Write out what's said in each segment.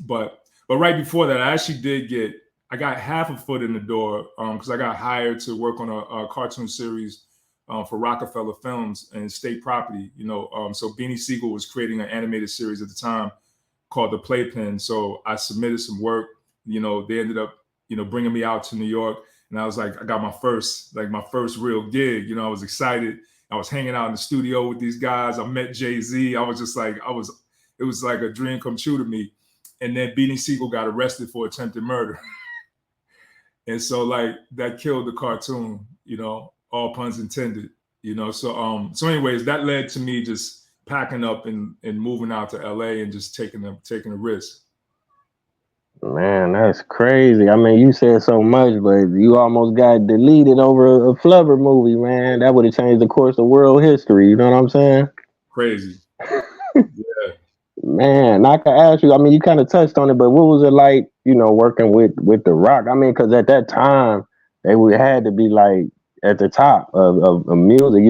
But right before that, I got half a foot in the door because I got hired to work on a cartoon series for Rockefeller Films and State Property. So Beanie Siegel was creating an animated series at the time called The Playpen. So I submitted some work. They ended up bringing me out to New York, and I was like, I got my first real gig. I was excited. I was hanging out in the studio with these guys. I met Jay-Z. I was just like, it was like a dream come true to me. And then Beanie Siegel got arrested for attempted murder. And so like that killed the cartoon, all puns intended, So anyways, that led to me just packing up and moving out to LA and just taking a risk. Man, that's crazy. I mean, you said so much, but you almost got deleted over a Flubber movie, man. That would have changed the course of world history. You know what I'm saying? Crazy. Yeah. Man, I can ask you. I mean, you kind of touched on it, but what was it like? Working with The Rock. I mean, because at that time they would had to be like at the top of music.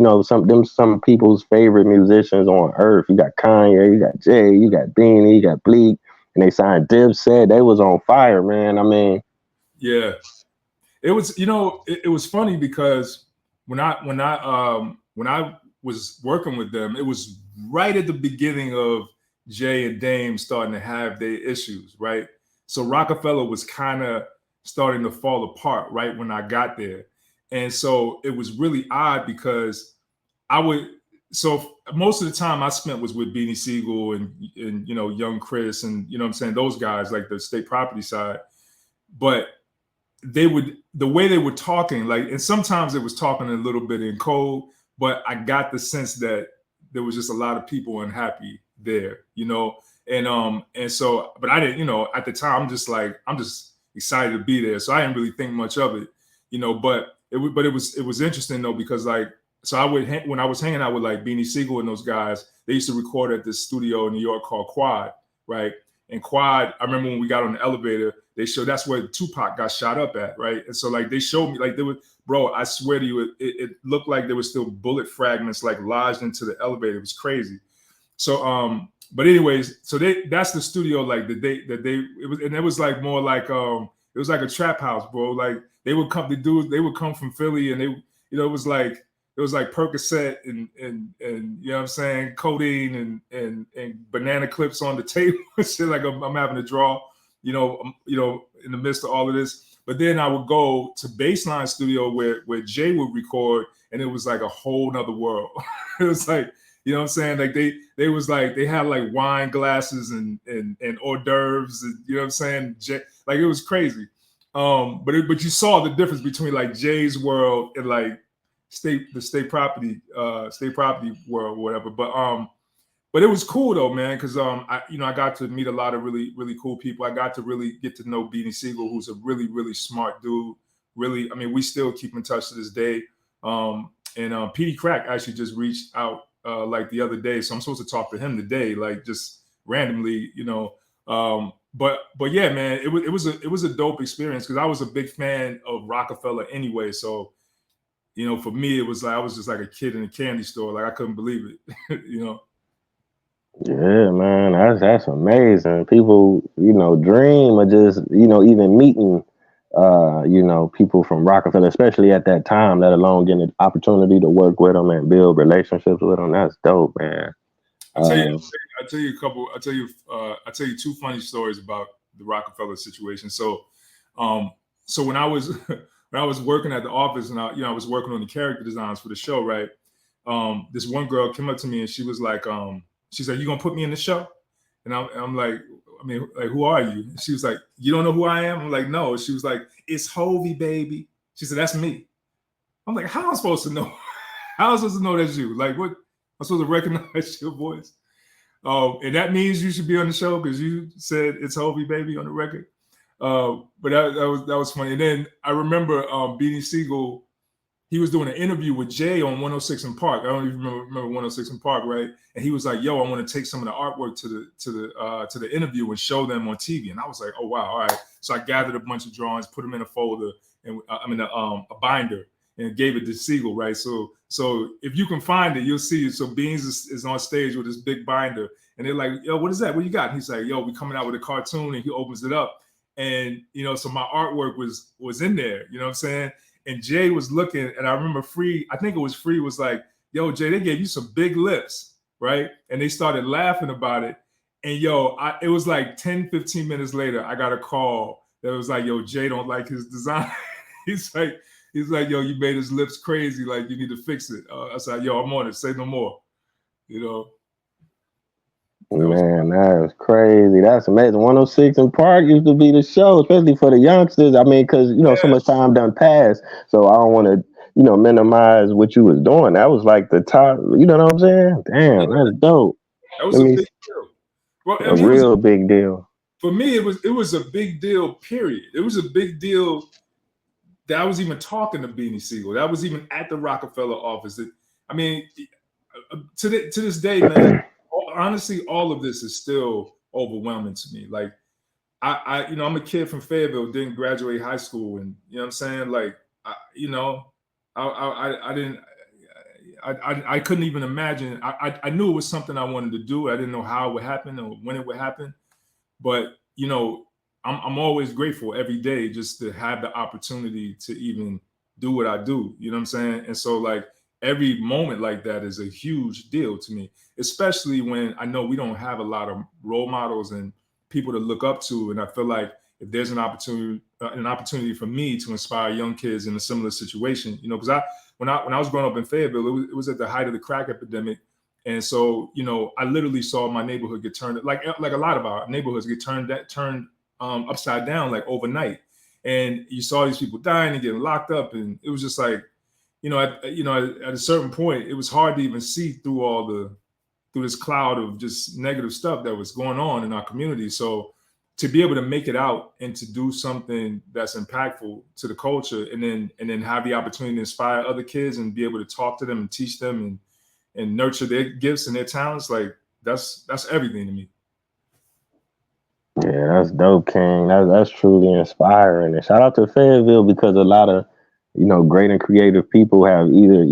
Some people's favorite musicians on earth. You got Kanye, you got Jay, you got Beanie, you got Bleak, and they signed Dipset. They was on fire, man. I mean, Yeah. It was, it was funny because when I was working with them, it was right at the beginning of Jay and Dame starting to have their issues, right? So Rockefeller was kind of starting to fall apart right when I got there. And so it was really odd because I would so most of the time I spent was with Beanie Siegel and young Chris and what I'm saying, those guys like the state property side. But the way they were talking, like, and sometimes it was talking a little bit in code, but I got the sense that there was just a lot of people unhappy there, and so, but I didn't, at the time, I'm just excited to be there, so I didn't really think much of it, but it was interesting though because like, so when I was hanging out with like Beanie Siegel and those guys, they used to record at this studio in New York called Quad, right? And Quad, I remember when we got on the elevator, they showed that's where Tupac got shot up at, right? And so like they showed me like bro, I swear to you, it looked like there was still bullet fragments like lodged into the elevator. It was crazy. So but anyways, so that's the studio like it was like more like it was like a trap house, bro. Like they would come from Philly and it was like Percocet and you know what I'm saying, codeine and banana clips on the table. Shit, like I'm having to draw, in the midst of all of this. But then I would go to Baseline Studio where Jay would record, and it was like a whole nother world. It was like, you know what I'm saying? Like they was like they had like wine glasses and hors d'oeuvres, and you know what I'm saying? Like it was crazy. But you saw the difference between like Jay's world and like the state property world or whatever. But it was cool though, man, because I got to meet a lot of really, really cool people. I got to really get to know Beanie Siegel, who's a really, really smart dude. Really, I mean, we still keep in touch to this day. And Petey Crack actually just reached out like the other day, so I'm supposed to talk to him today, like just randomly, But yeah, man, it was a dope experience because I was a big fan of Rockefeller anyway. So for me, it was like I was just like a kid in a candy store, like I couldn't believe it, yeah, man, that's amazing. People, dream of just, even meeting, people from Rockefeller, especially at that time, let alone getting the opportunity to work with them and build relationships with them. That's dope, man. I tell you two funny stories about the Rockefeller situation. So when I was when I was working at the office and I was working on the character designs for the show, right? This one girl came up to me and she was like, she said, "You gonna put me in the show?" And I'm like, I mean, like, who are you? And she was like, "You don't know who I am?" I'm like, "No." She was like, "It's Hovey, baby." She said, "That's me." I'm like, "How am I supposed to know? How am I supposed to know that's you? Like, what? I'm supposed to recognize your voice?" And that means you should be on the show because you said it's Hovey, baby, on the record. But that was funny. And then I remember Beanie Siegel. He was doing an interview with Jay on 106 in Park. I don't even remember 106 in Park, right? And he was like, "Yo, I want to take some of the artwork to the interview and show them on TV." And I was like, "Oh wow, all right." So I gathered a bunch of drawings, put them in a folder, and a binder, and gave it to Siegel, right? So if you can find it, you'll see it. So Beans is on stage with this big binder, and they're like, "Yo, what is that? What you got?" And he's like, "Yo, we coming out with a cartoon," and he opens it up, and so my artwork was in there. You know what I'm saying? And Jay was looking, and I remember I think it was Free was like, "Yo, Jay, they gave you some big lips, right?" And they started laughing about it. And it was like 10, 15 minutes later, I got a call that was like, "Yo, Jay don't like his design." He's like, "Yo, you made his lips crazy. Like, you need to fix it." I said, "Yo, I'm on it. Say no more." Man, that is crazy. That's amazing. 106 in Park used to be the show, especially for the youngsters. I mean, because so much time done passed. So I don't want to, minimize what you was doing. That was like the top. You know what I'm saying? Damn, that's dope. That was a big deal. Well, a real big deal. For me, it was a big deal. Period. It was a big deal that I was even talking to Beanie Siegel. That was even at the Rockefeller office. I mean, to this day, man. Honestly, all of this is still overwhelming to me. Like, I'm a kid from Fayetteville, didn't graduate high school, and you know what I'm saying. Like, I couldn't even imagine. I knew it was something I wanted to do. I didn't know how it would happen or when it would happen, but I'm always grateful every day just to have the opportunity to even do what I do. You know what I'm saying? And so, like, every moment like that is a huge deal to me, especially when I know we don't have a lot of role models and people to look up to. And I feel like if there's an opportunity for me to inspire young kids in a similar situation, because when I was growing up in Fayetteville, it was at the height of the crack epidemic. And so, I literally saw my neighborhood get turned, like a lot of our neighborhoods get turned upside down, like overnight. And you saw these people dying and getting locked up. And it was just like, at a certain point, it was hard to even see through this cloud of just negative stuff that was going on in our community. So to be able to make it out and to do something that's impactful to the culture, and then have the opportunity to inspire other kids and be able to talk to them and teach them and nurture their gifts and their talents, like that's everything to me. Yeah, that's dope, King. That's truly inspiring. And shout out to Fayetteville, because a lot of great and creative people have either,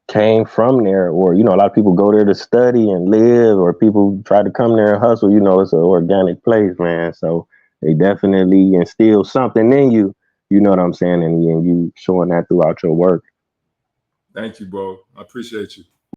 came from there, or, a lot of people go there to study and live, or people try to come there and hustle. It's an organic place, man. So they definitely instill something in you, you know what I'm saying? And you showing that throughout your work. Thank you, bro. I appreciate you.